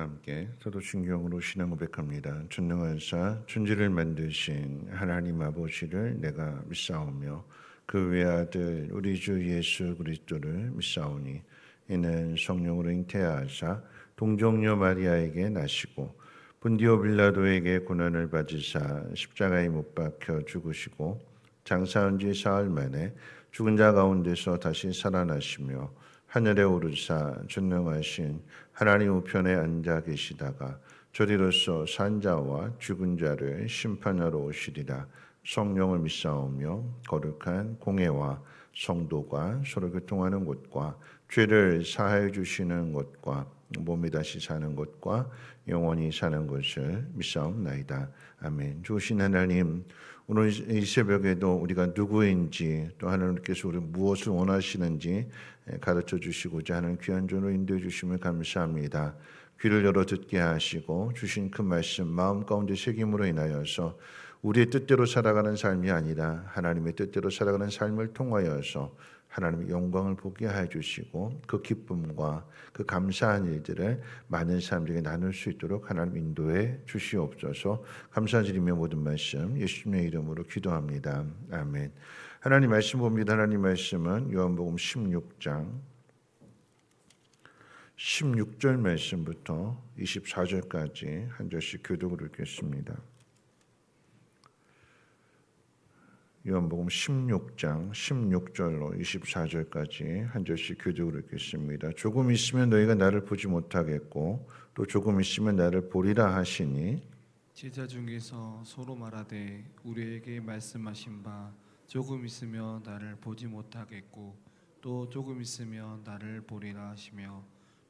함께 사도신경으로 신앙 고백합니다. 전능하사 천지를 만드신 하나님 아버지를 내가 믿사오며 그 외아들 우리 주 예수 그리스도를 믿사오니 이는 성령으로 잉태하사 동정녀 마리아에게 나시고 본디오 빌라도에게 고난을 받으사 십자가에 못 박혀 죽으시고 장사한 지 사흘 만에 죽은 자 가운데서 다시 살아나시며 하늘에 오르사 전능하신 하나님 우편에 앉아 계시다가 저리로서 산 자와 죽은 자를 심판하러 오시리라. 성령을 믿사오며 거룩한 공회와 성도가 서로 교통하는 곳과 죄를 사하여 주시는 것과 몸이 다시 사는 것과 영원히 사는 것을 믿사옵나이다. 아멘. 좋으신 하나님, 오늘 이 새벽에도 우리가 누구인지 또 하나님께서 우리 무엇을 원하시는지 가르쳐 주시고자 하는 귀한 존으로 인도해 주심을 감사합니다. 귀를 열어 듣게 하시고 주신 그 말씀 마음 가운데 새김으로 인하여서 우리의 뜻대로 살아가는 삶이 아니라 하나님의 뜻대로 살아가는 삶을 통하여서 하나님의 영광을 보게 해 주시고 그 기쁨과 그 감사한 일들을 많은 사람들에게 나눌 수 있도록 하나님 인도해 주시옵소서. 감사드리며 모든 말씀 예수님의 이름으로 기도합니다. 아멘. 하나님 말씀 봅니다. 하나님 말씀은 요한복음 16장 16절 말씀부터 24절까지 한 절씩 교독을 읽겠습니다. 요한복음 16장 16절로 24절까지 한 절씩 교독을 읽겠습니다. 조금 있으면 너희가 나를 보지 못하겠고 또 조금 있으면 나를 보리라 하시니 제자 중에서 서로 말하되 우리에게 말씀하신 바 조금 있으면 나를 보지 못하겠고 또 조금 있으면 나를 보리라 하시며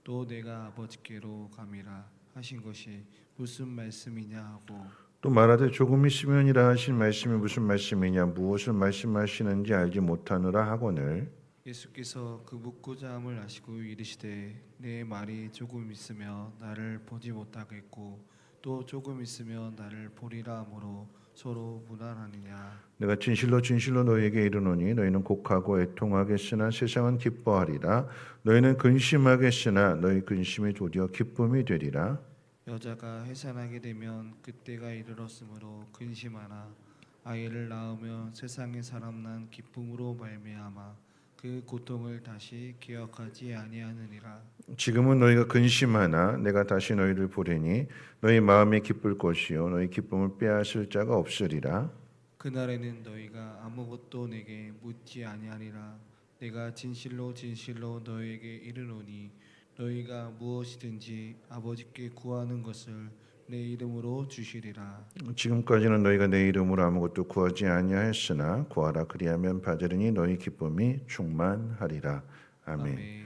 또 내가 아버지께로 감이라 하신 것이 무슨 말씀이냐 하고 또 말하되 조금 있으면이라 하신 말씀이 무슨 말씀이냐 무엇을 말씀하시는지 알지 못하느라 하거늘 예수께서 그 묻고자 함을 아시고 이르시되 내 말이 조금 있으면 나를 보지 못하겠고 또 조금 있으면 나를 보리라 하므로 서로 무난하느냐. 내가 진실로 진실로 너희에게 이르노니 너희는 곡하고 애통하겠으나 세상은 기뻐하리라. 너희는 근심하겠으나 너희 근심이 도리어 기쁨이 되리라. 여자가 해산하게 되면 그때가 이르렀으므로 근심하나 아이를 낳으면 세상의 사람 난 기쁨으로 말미암아 그 고통을 다시 기억하지 아니하느니라. 지금은 너희가 근심하나 내가 다시 너희를 보리니 너희 마음이 기쁠 것이요 너희 기쁨을 빼앗을 자가 없으리라. 그날에는 너희가 아무것도 내게 묻지 아니하리라. 내가 진실로 진실로 너희에게 이르노니 너희가 무엇이든지 아버지께 구하는 것을 내 이름으로 주시리라. 지금까지는 너희가 내 이름으로 아무것도 구하지 아니하였으나 구하라 그리하면 받으리니 너희 기쁨이 충만하리라. 아멘. 아멘.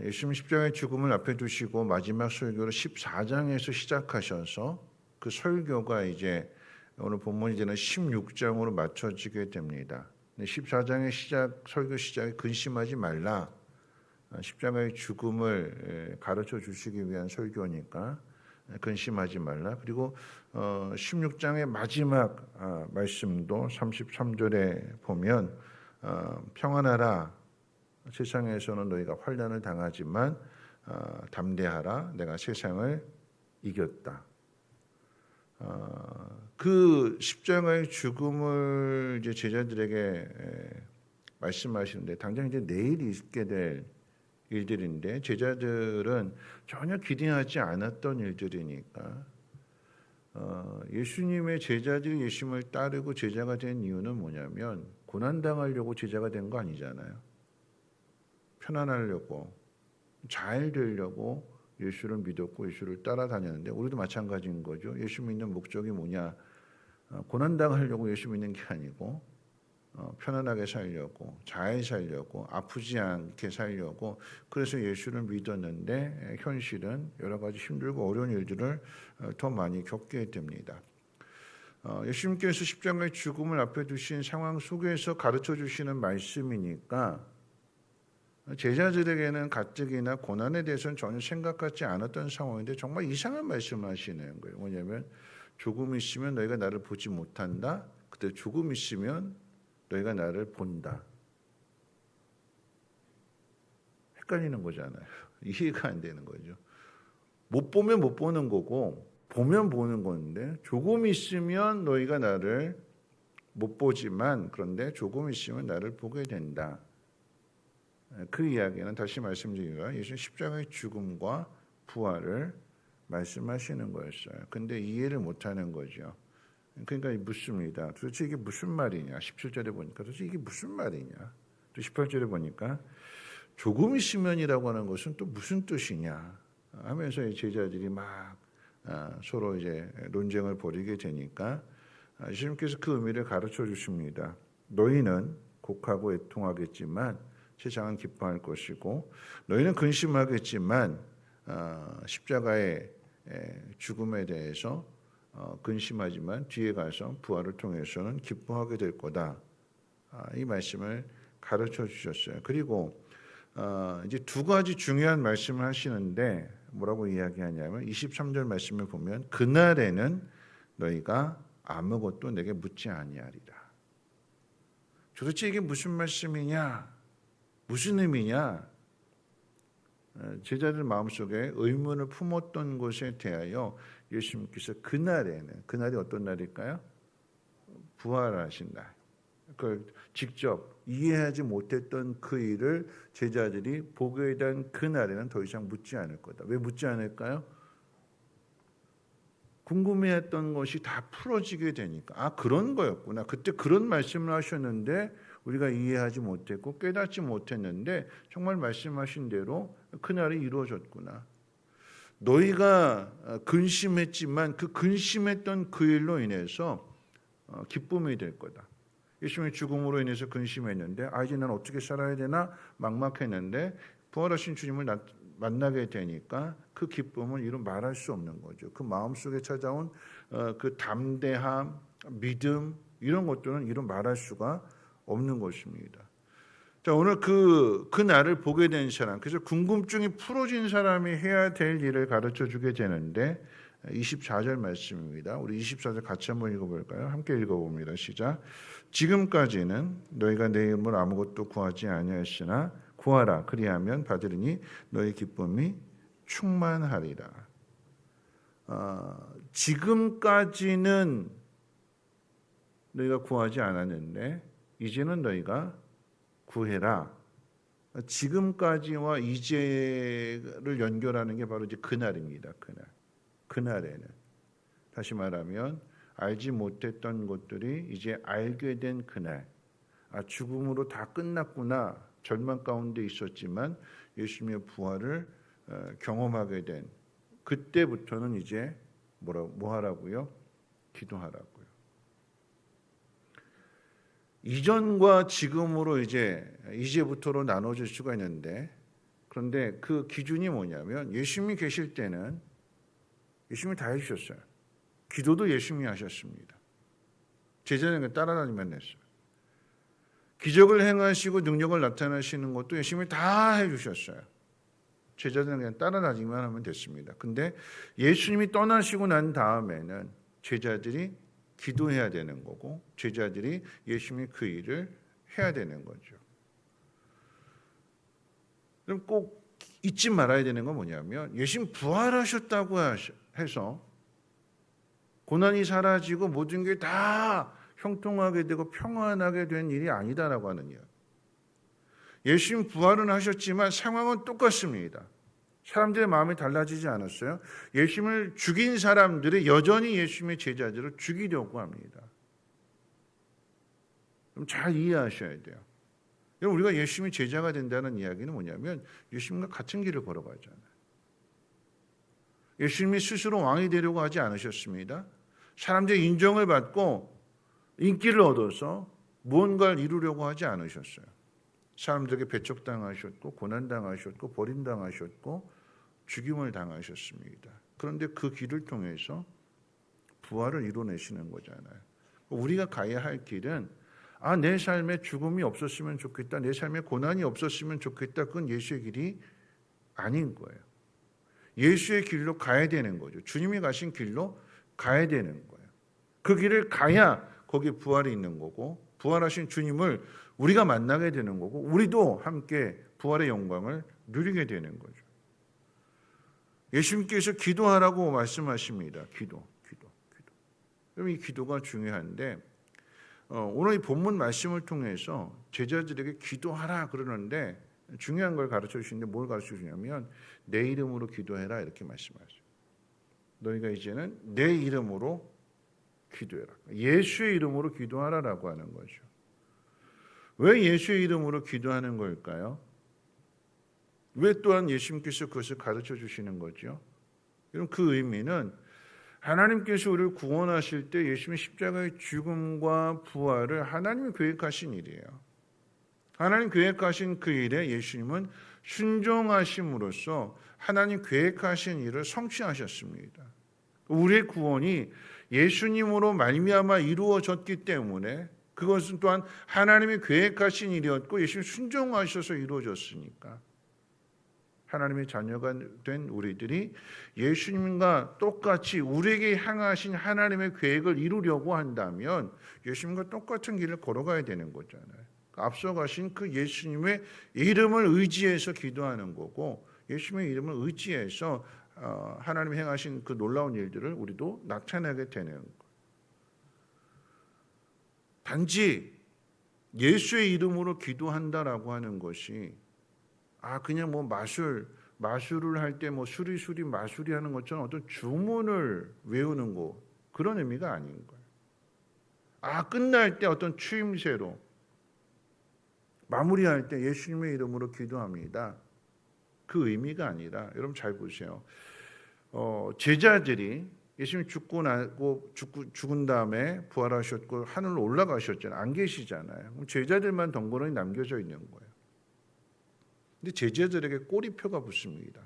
예수님 십자가의 죽음을 앞에 두시고 마지막 설교를 14장에서 시작하셔서 그 설교가 이제 오늘 본문이 되는 16장으로 맞춰지게 됩니다. 14장의 설교 시작에 근심하지 말라. 십자가의 죽음을 가르쳐 주시기 위한 설교니까 근심하지 말라. 그리고 16장의 마지막 말씀도 33절에 보면 평안하라. 세상에서는 너희가 환난을 당하지만 담대하라. 내가 세상을 이겼다. 그 십자가의 죽음을 이제 제자들에게 말씀하시는데 당장 이제 내일 있게 될 일들인데 제자들은 전혀 기대하지 않았던 일들이니까 예수님의 제자들이 예수님을 따르고 제자가 된 이유는 뭐냐면 고난 당하려고 제자가 된 거 아니잖아요. 편안하려고 잘 되려고 예수를 믿었고 예수를 따라다녔는데 우리도 마찬가지인 거죠. 예수 믿는 목적이 뭐냐? 고난 당하려고 예수 믿는 게 아니고 편안하게 살려고 잘 살려고 아프지 않게 살려고 그래서 예수를 믿었는데 현실은 여러 가지 힘들고 어려운 일들을 더 많이 겪게 됩니다. 예수님께서 십자가의 죽음을 앞에 두신 상황 속에서 가르쳐 주시는 말씀이니까 제자들에게는 가뜩이나 고난에 대해서는 전혀 생각하지 않았던 상황인데 정말 이상한 말씀을 하시는 거예요. 뭐냐면 조금 있으면 너희가 나를 보지 못한다. 그때 조금 있으면 너희가 나를 본다. 헷갈리는 거잖아요. 이해가 안 되는 거죠. 못 보면 못 보는 거고 보면 보는 건데 조금 있으면 너희가 나를 못 보지만 그런데 조금 있으면 나를 보게 된다. 그 이야기는 다시 말씀드리면 예수 십자가의 죽음과 부활을 말씀하시는 거였어요. 근데 이해를 못하는 거죠. 그러니까 묻습니다. 도대체 이게 무슨 말이냐? 17절에 보니까 도대체 이게 무슨 말이냐? 또 18절에 보니까 조금 있으면이라고 하는 것은 또 무슨 뜻이냐? 하면서 제자들이 막 서로 이제 논쟁을 벌이게 되니까 예수님께서 그 의미를 가르쳐 주십니다. 너희는 곡하고 애통하겠지만 세상은 기뻐할 것이고 너희는 근심하겠지만 십자가의 죽음에 대해서 근심하지만 뒤에 가서 부활을 통해서는 기뻐하게 될 거다. 이 말씀을 가르쳐 주셨어요. 그리고 이제 두 가지 중요한 말씀을 하시는데 뭐라고 이야기하냐면 23절 말씀을 보면 그날에는 너희가 아무것도 내게 묻지 아니하리라. 도대체 이게 무슨 말씀이냐? 무슨 의미냐? 제자들 마음속에 의문을 품었던 것에 대하여 예수님께서 그날이 어떤 날일까요? 부활하신 날. 그걸 직접 이해하지 못했던 그 일을 제자들이 보게 된 그날에는 더 이상 묻지 않을 거다. 왜 묻지 않을까요? 궁금해했던 것이 다 풀어지게 되니까 아 그런 거였구나. 그때 그런 말씀을 하셨는데 우리가 이해하지 못했고 깨닫지 못했는데 정말 말씀하신 대로 그날이 이루어졌구나. 너희가 근심했지만 그 근심했던 그 일로 인해서 기쁨이 될 거다. 예수님의 죽음으로 인해서 근심했는데 이제 난 어떻게 살아야 되나 막막했는데 부활하신 주님을 만나게 되니까 그 기쁨은 이루 말할 수 없는 거죠. 그 마음속에 찾아온 그 담대함, 믿음 이런 것들은 이루 말할 수가 없는 것입니다. 자, 오늘 그 날을 보게 된 사람, 그래서 궁금증이 풀어진 사람이 해야 될 일을 가르쳐 주게 되는데 24절 말씀입니다. 우리 24절 같이 한번 읽어볼까요? 함께 읽어봅니다. 시작. 지금까지는 너희가 내 이름으로 아무것도 구하지 아니하였으나 구하라 그리하면 받으리니 너희 기쁨이 충만하리라. 지금까지는 너희가 구하지 않았는데 이제는 너희가 구해라. 지금까지와 이제를 연결하는 게 바로 이제 그날입니다. 그날에는 다시 말하면 알지 못했던 것들이 이제 알게 된 그날. 죽음으로 다 끝났구나. 절망 가운데 있었지만 예수님의 부활을 경험하게 된 그때부터는 이제 뭐 하라고요? 기도하라고요. 이전과 지금으로 이제부터로 나눠질 수가 있는데 그런데 그 기준이 뭐냐면 예수님이 계실 때는 예수님이 다 해주셨어요. 기도도 예수님이 하셨습니다. 제자들에게 따라다니면 했어요. 기적을 행하시고 능력을 나타나시는 것도 예수님이 다 해주셨어요. 제자들은 그냥 따라다니기만 하면 됐습니다. 근데 예수님이 떠나시고 난 다음에는 제자들이 기도해야 되는 거고 제자들이 예수님이 그 일을 해야 되는 거죠. 그럼 꼭 잊지 말아야 되는 건 뭐냐면 예수님 부활하셨다고 해서 고난이 사라지고 모든 게 다 형통하게 되고 평안하게 된 일이 아니다라고 하는 이야기. 예수님 부활은 하셨지만 상황은 똑같습니다. 사람들의 마음이 달라지지 않았어요. 예수님을 죽인 사람들이 여전히 예수님의 제자들을 죽이려고 합니다. 그럼 잘 이해하셔야 돼요. 여러분 우리가 예수님의 제자가 된다는 이야기는 뭐냐면 예수님과 같은 길을 걸어가잖아요. 예수님이 스스로 왕이 되려고 하지 않으셨습니다. 사람들의 인정을 받고 인기를 얻어서 무언가를 이루려고 하지 않으셨어요. 사람들에게 배척당하셨고 고난당하셨고 버림당하셨고 죽임을 당하셨습니다. 그런데 그 길을 통해서 부활을 이뤄내시는 거잖아요. 우리가 가야 할 길은 내 삶에 죽음이 없었으면 좋겠다. 내 삶에 고난이 없었으면 좋겠다. 그건 예수의 길이 아닌 거예요. 예수의 길로 가야 되는 거죠. 주님이 가신 길로 가야 되는 거예요. 그 길을 가야 거기에 부활이 있는 거고 부활하신 주님을 우리가 만나게 되는 거고 우리도 함께 부활의 영광을 누리게 되는 거죠. 예수님께서 기도하라고 말씀하십니다. 기도. 그럼 이 기도가 중요한데 오늘 이 본문 말씀을 통해서 제자들에게 기도하라 그러는데 중요한 걸 가르쳐 주시는데 뭘 가르쳐 주냐면 내 이름으로 기도해라 이렇게 말씀하세요. 너희가 이제는 내 이름으로 기도해라. 예수의 이름으로 기도하라라고 하는 거죠. 왜 예수의 이름으로 기도하는 걸까요? 왜 또한 예수님께서 그것을 가르쳐 주시는 거죠? 그럼 그 의미는 하나님께서 우리를 구원하실 때 예수님의 십자가의 죽음과 부활을 하나님이 계획하신 일이에요. 하나님 계획하신 그 일에 예수님은 순종하심으로써 하나님 계획하신 일을 성취하셨습니다. 우리의 구원이 예수님으로 말미암아 이루어졌기 때문에 그것은 또한 하나님이 계획하신 일이었고 예수님 순종하셔서 이루어졌으니까 하나님의 자녀가 된 우리들이 예수님과 똑같이 우리에게 향하신 하나님의 계획을 이루려고 한다면 예수님과 똑같은 길을 걸어가야 되는 거잖아요. 앞서가신 그 예수님의 이름을 의지해서 기도하는 거고 예수님의 이름을 의지해서 하나님이 행하신 그 놀라운 일들을 우리도 나타내게 되는 거예요. 단지 예수의 이름으로 기도한다라고 하는 것이 그냥 뭐 마술을 할 때 뭐 수리수리 마술이 하는 것처럼 어떤 주문을 외우는 거 그런 의미가 아닌 거예요. 끝날 때 어떤 추임새로 마무리할 때 예수님의 이름으로 기도합니다. 그 의미가 아니라 여러분 잘 보세요. 제자들이 예수님 죽은 다음에 부활하셨고 하늘로 올라가셨잖아요. 안 계시잖아요. 그럼 제자들만 덩그러니 남겨져 있는 거예요. 근데 제자들에게 꼬리표가 붙습니다.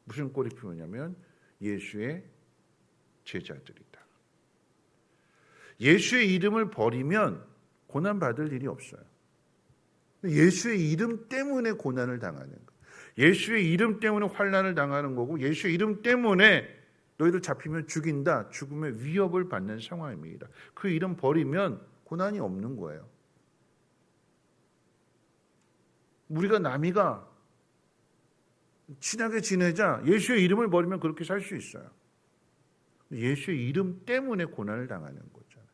무슨 꼬리표냐면 예수의 제자들이다. 예수의 이름을 버리면 고난 받을 일이 없어요. 예수의 이름 때문에 고난을 당하는 거예요. 예수의 이름 때문에 환난을 당하는 거고 예수의 이름 때문에 너희들 잡히면 죽인다. 죽음의 위협을 받는 상황입니다. 그 이름 버리면 고난이 없는 거예요. 우리가 남이가 친하게 지내자 예수의 이름을 버리면 그렇게 살 수 있어요. 예수의 이름 때문에 고난을 당하는 거잖아요.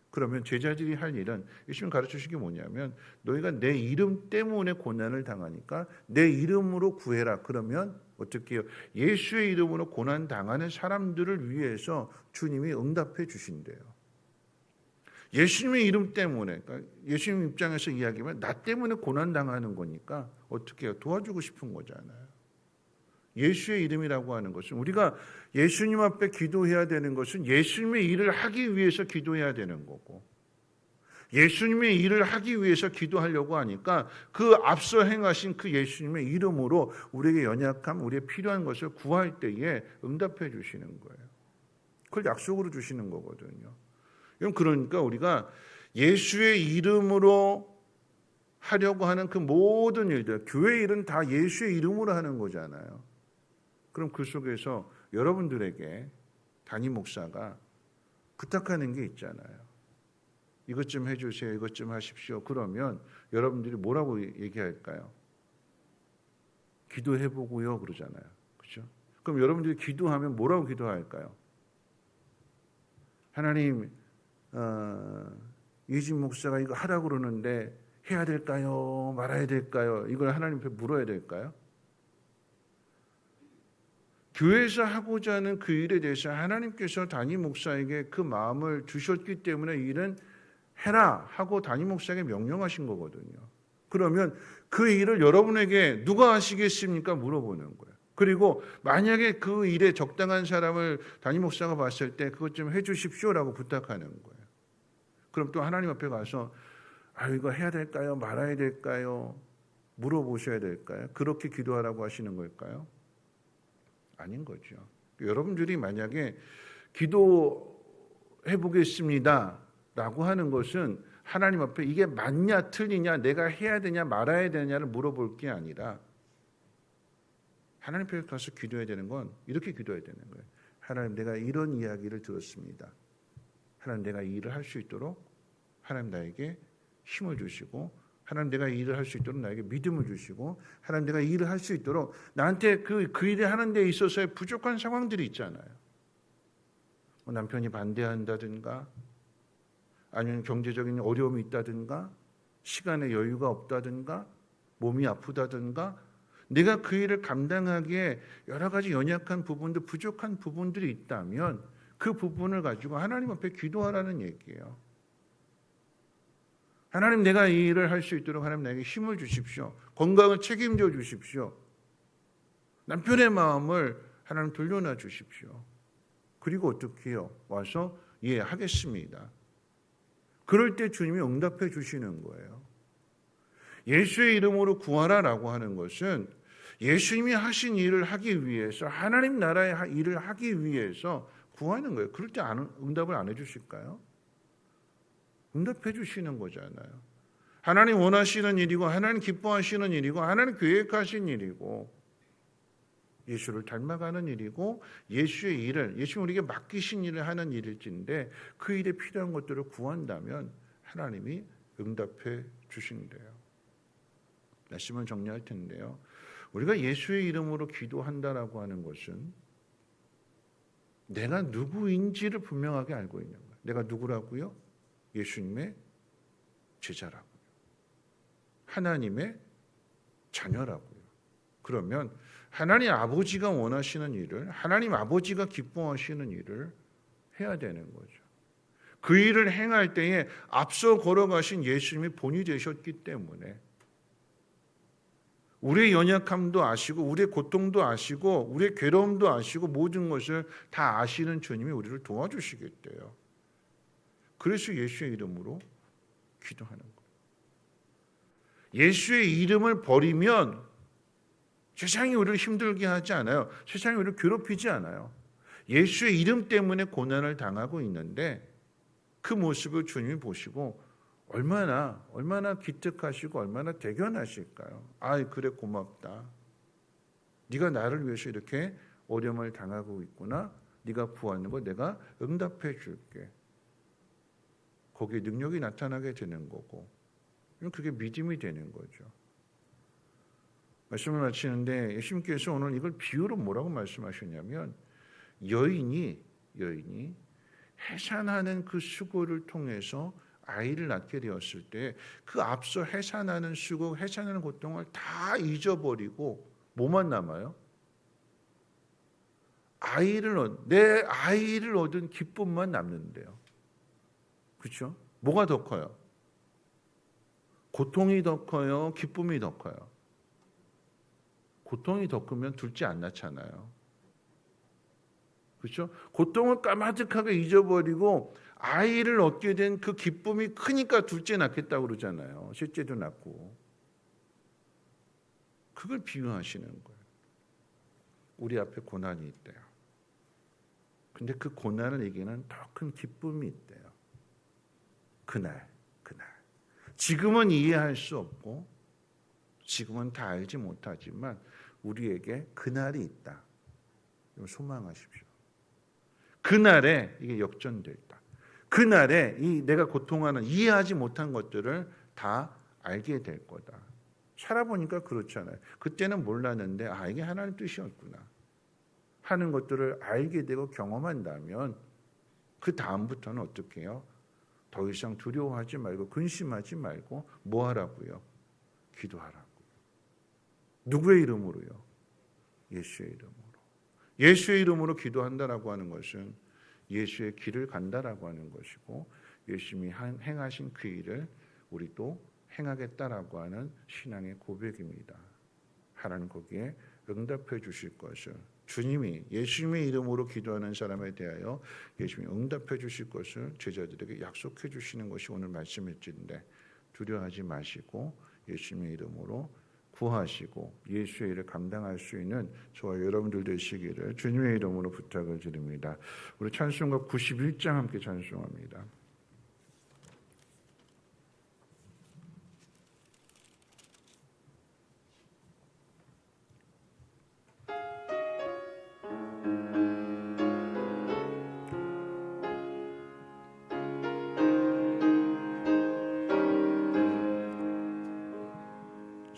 그러면 제자들이 할 일은 예수님 가르치신 게 뭐냐면 너희가 내 이름 때문에 고난을 당하니까 내 이름으로 구해라. 그러면 어떻게 해요? 예수의 이름으로 고난 당하는 사람들을 위해서 주님이 응답해 주신대요. 예수님의 이름 때문에 그러니까 예수님 입장에서 이야기하면 나 때문에 고난 당하는 거니까 어떻게 해요? 도와주고 싶은 거잖아요. 예수의 이름이라고 하는 것은 우리가 예수님 앞에 기도해야 되는 것은 예수님의 일을 하기 위해서 기도해야 되는 거고 예수님의 일을 하기 위해서 기도하려고 하니까 그 앞서 행하신 그 예수님의 이름으로 우리에게 연약함, 우리의 필요한 것을 구할 때에 응답해 주시는 거예요. 그걸 약속으로 주시는 거거든요. 그러니까 우리가 예수의 이름으로 하려고 하는 그 모든 일들, 교회 일은 다 예수의 이름으로 하는 거잖아요. 그럼 그 속에서 여러분들에게 담임 목사가 부탁하는 게 있잖아요. 이것 좀 해주세요. 이것 좀 하십시오. 그러면 여러분들이 뭐라고 얘기할까요? 기도해보고요. 그러잖아요. 그렇죠? 그럼 여러분들이 기도하면 뭐라고 기도할까요? 하나님, 이진 목사가 이거 하라고 그러는데 해야 될까요? 말아야 될까요? 이걸 하나님 앞에 물어야 될까요? 교회에서 하고자 하는 그 일에 대해서 하나님께서 담임 목사에게 그 마음을 주셨기 때문에 이 일은 해라 하고 담임 목사에게 명령하신 거거든요. 그러면 그 일을 여러분에게 누가 하시겠습니까? 물어보는 거예요. 그리고 만약에 그 일에 적당한 사람을 담임 목사가 봤을 때 그것 좀 해주십시오라고 부탁하는 거예요. 그럼 또 하나님 앞에 가서 이거 해야 될까요? 말아야 될까요? 물어보셔야 될까요? 그렇게 기도하라고 하시는 걸까요? 아닌 거죠. 여러분들이 만약에 기도해 보겠습니다 라고 하는 것은 하나님 앞에 이게 맞냐 틀리냐 내가 해야 되냐 말아야 되냐를 물어볼 게 아니라 하나님 앞에 가서 기도해야 되는 건 이렇게 기도해야 되는 거예요. 하나님 내가 이런 이야기를 들었습니다. 하나님 내가 이 일을 할 수 있도록 하나님 나에게 힘을 주시고 하나님 내가 이 일을 할 수 있도록 나에게 믿음을 주시고 하나님 내가 이 일을 할 수 있도록 나한테 그 일을 하는 데 있어서의 부족한 상황들이 있잖아요. 뭐 남편이 반대한다든가 아니면 경제적인 어려움이 있다든가 시간의 여유가 없다든가 몸이 아프다든가 내가 그 일을 감당하기에 여러 가지 연약한 부분들 부족한 부분들이 있다면 그 부분을 가지고 하나님 앞에 기도하라는 얘기예요. 하나님 내가 이 일을 할 수 있도록 하나님 나에게 힘을 주십시오. 건강을 책임져 주십시오. 남편의 마음을 하나님 돌려놔 주십시오. 그리고 어떻게 해요? 와서 예 하겠습니다. 그럴 때 주님이 응답해 주시는 거예요. 예수의 이름으로 구하라라고 하는 것은 예수님이 하신 일을 하기 위해서 하나님 나라의 일을 하기 위해서 구하는 거예요. 그럴 때 응답을 안 해주실까요? 응답해 주시는 거잖아요. 하나님 원하시는 일이고 하나님 기뻐하시는 일이고 하나님 계획하신 일이고 예수를 닮아가는 일이고 예수의 일을 예수님 우리에게 맡기신 일을 하는 일일진데 그 일에 필요한 것들을 구한다면 하나님이 응답해 주신대요. 말씀을 정리할 텐데요. 우리가 예수의 이름으로 기도한다라고 하는 것은 내가 누구인지를 분명하게 알고 있는 거예요. 내가 누구라고요? 예수님의 제자라고요. 하나님의 자녀라고요. 그러면 하나님 아버지가 원하시는 일을 하나님 아버지가 기뻐하시는 일을 해야 되는 거죠. 그 일을 행할 때에 앞서 걸어가신 예수님이 본이 되셨기 때문에 우리의 연약함도 아시고 우리의 고통도 아시고 우리의 괴로움도 아시고 모든 것을 다 아시는 주님이 우리를 도와주시겠대요. 그래서 예수의 이름으로 기도하는 거예요. 예수의 이름을 버리면 세상이 우리를 힘들게 하지 않아요. 세상이 우리를 괴롭히지 않아요. 예수의 이름 때문에 고난을 당하고 있는데 그 모습을 주님이 보시고 얼마나 기특하시고 얼마나 대견하실까요? 아, 그래 고맙다. 네가 나를 위해서 이렇게 어려움을 당하고 있구나. 네가 구하는 거 내가 응답해 줄게. 거기에 능력이 나타나게 되는 거고 그게 믿음이 되는 거죠. 말씀을 마치는데 예수님께서 오늘 이걸 비유로 뭐라고 말씀하셨냐면 여인이 해산하는 그 수고를 통해서 아이를 낳게 되었을 때 그 앞서 해산하는 수고, 해산하는 고통을 다 잊어버리고 뭐만 남아요? 내 아이를 얻은 기쁨만 남는데요. 그렇죠? 뭐가 더 커요? 고통이 더 커요? 기쁨이 더 커요? 고통이 더 크면 둘째 안 낳잖아요. 그렇죠? 고통을 까마득하게 잊어버리고 아이를 얻게 된 그 기쁨이 크니까 둘째 낳겠다고 그러잖아요. 셋째도 낳고. 그걸 비유하시는 거예요. 우리 앞에 고난이 있대요. 근데 그 고난을 이기는 더 큰 기쁨이 있대요. 그날. 지금은 이해할 수 없고 지금은 다 알지 못하지만 우리에게 그날이 있다. 소망하십시오. 그날에 이게 역전됐다. 그날에 내가 고통하는 이해하지 못한 것들을 다 알게 될 거다. 살아보니까 그렇잖아요. 그때는 몰랐는데 이게 하나님 뜻이었구나 하는 것들을 알게 되고 경험한다면 그 다음부터는 어떻게 해요? 더 이상 두려워하지 말고 근심하지 말고 뭐 하라고요? 기도하라고요. 누구의 이름으로요? 예수의 이름으로. 예수의 이름으로 기도한다라고 하는 것은 예수의 길을 간다라고 하는 것이고 예수님이 행하신 그 일을 우리도 행하겠다라고 하는 신앙의 고백입니다. 하나님 거기에 응답해 주실 것을 주님이 예수님의 이름으로 기도하는 사람에 대하여 예수님이 응답해 주실 것을 제자들에게 약속해 주시는 것이 오늘 말씀일진데 두려워하지 마시고 예수님의 이름으로 구하시고 예수의 일을 감당할 수 있는 저와 여러분들 되시기를 주님의 이름으로 부탁을 드립니다. 우리 찬송가 91장 함께 찬송합니다.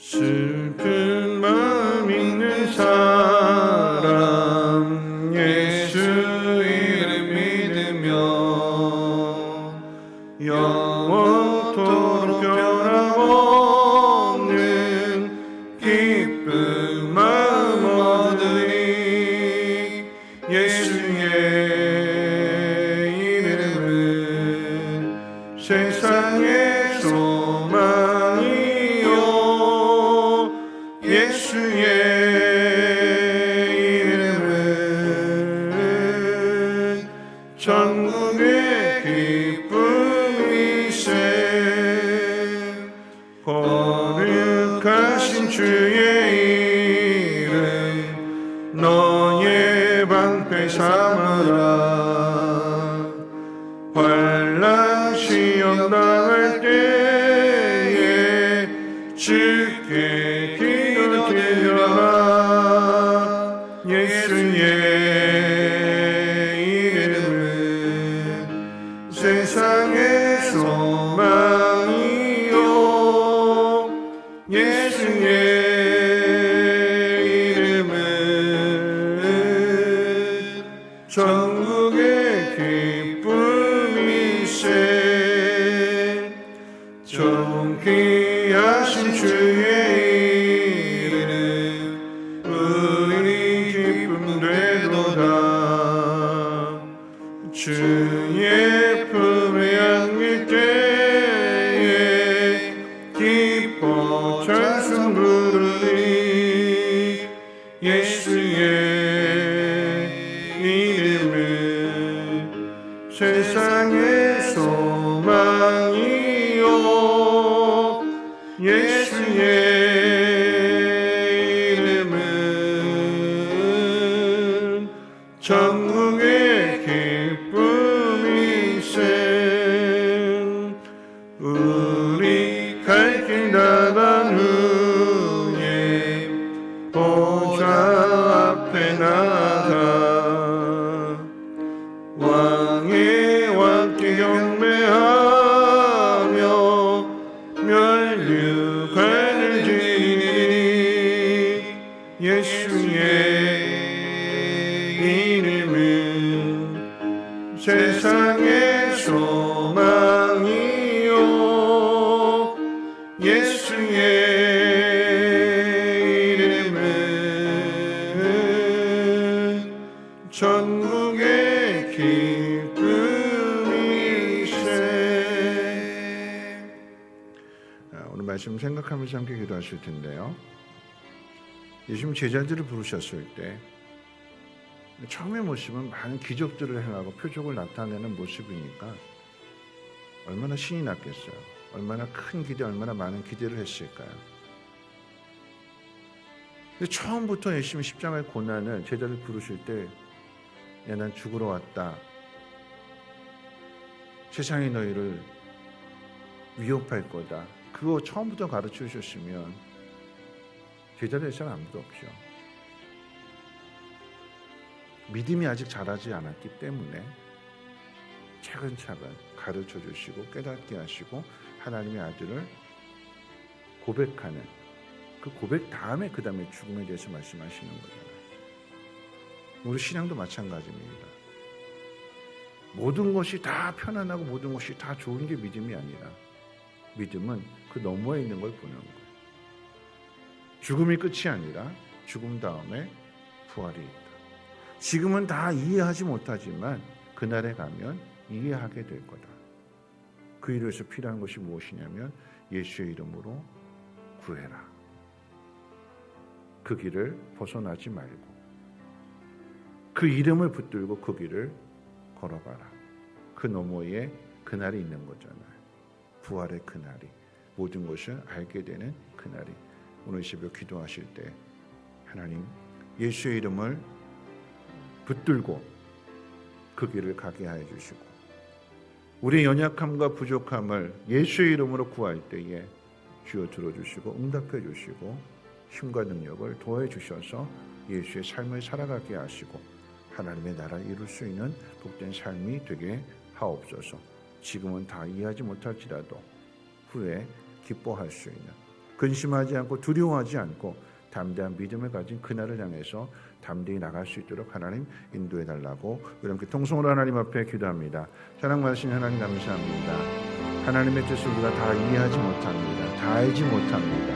슬픈 마음 있는 사람 예수 이름 믿으며 영원토록 변함없는 기쁜 마음 얻으리. 예수의 이름은 세상의 소망이요 예수의 이름은 전국의 기쁨이세. 거룩하신 주의 이름 너의 방패 삼으라. 환난 시험 당할 때에 주께 기도 드려라. 예수의 이름은 세상의 소망이요 예수의 이름은 전국의 기쁨이세. 존귀하신 주의 이름 우리 기쁨 되도다. 주의 품에 안길 때에 기뻐 찬송 부르리. 예수의 이름은 세상의 소망이요 예수의 이름은 전국의 기쁨이세. 우리 갈 길 나간 후에 보좌 앞에 나가 왕의 왕께 경배하며 멸류관을 지니. 예수의 이름은 세상의 소망이요 예수의 이름은 전국의 기쁨이세. 오늘 말씀 생각하면서 함께 기도하실 텐데요. 예수님 제자들을 부르셨을 때 처음의 모습은 많은 기적들을 행하고 표적을 나타내는 모습이니까 얼마나 신이 났겠어요. 얼마나 큰 기대, 얼마나 많은 기대를 했을까요? 근데 처음부터 예수님이 십자가의 고난을 제자를 부르실 때 야, 난 죽으러 왔다. 세상이 너희를 위협할 거다. 그거 처음부터 가르쳐 주셨으면 제자들에서는 아무도 없죠. 믿음이 아직 자라지 않았기 때문에 차근차근 가르쳐 주시고 깨닫게 하시고 하나님의 아들을 고백하는 그 고백 다음에 그 다음에 죽음에 대해서 말씀하시는 거잖아요. 우리 신앙도 마찬가지입니다. 모든 것이 다 편안하고 모든 것이 다 좋은 게 믿음이 아니라 믿음은 그 너머에 있는 걸 보는 거예요. 죽음이 끝이 아니라 죽음 다음에 부활이 있다. 지금은 다 이해하지 못하지만 그날에 가면 이해하게 될 거다. 그 일을 위해서 필요한 것이 무엇이냐면 예수의 이름으로 구해라. 그 길을 벗어나지 말고 그 이름을 붙들고 그 길을 걸어가라. 그 너머에 그날이 있는 거잖아요. 부활의 그날이, 모든 것을 알게 되는 그날이. 오늘 새벽 기도하실 때 하나님 예수의 이름을 붙들고 그 길을 가게 하여 주시고 우리의 연약함과 부족함을 예수의 이름으로 구할 때에 주여 들어주시고 응답해 주시고 힘과 능력을 더해 주셔서 예수의 삶을 살아가게 하시고 하나님의 나라를 이룰 수 있는 복된 삶이 되게 하옵소서. 지금은 다 이해하지 못할지라도 후에 기뻐할 수 있는 근심하지 않고 두려워하지 않고 담대한 믿음을 가진 그날을 향해서 담대히 나갈 수 있도록 하나님 인도해 달라고 우리 함께 통성으로 하나님 앞에 기도합니다. 사랑 많으신 하나님 감사합니다. 하나님의 뜻을 우리가 다 이해하지 못합니다. 다 알지 못합니다.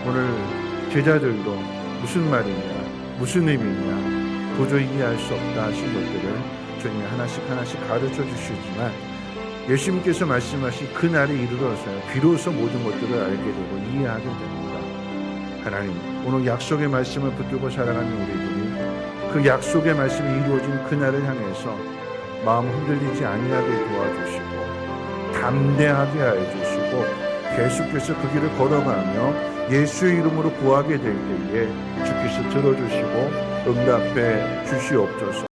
오늘 제자들도 무슨 말이냐, 무슨 의미냐 도저히 이해할 수 없다 하신 것들을 주님이 하나씩 가르쳐 주시지만 예수님께서 말씀하신 그 날이 이르러서 비로소 모든 것들을 알게 되고 이해하게 됩니다. 하나님, 오늘 약속의 말씀을 붙들고 살아가는 우리들이 그 약속의 말씀이 이루어진 그 날을 향해서 마음 흔들리지 아니하게 도와주시고 담대하게 하여 주시고 계속해서 그 길을 걸어가며 예수의 이름으로 구하게 될 때에 주께서 들어주시고 응답해 주시옵소서.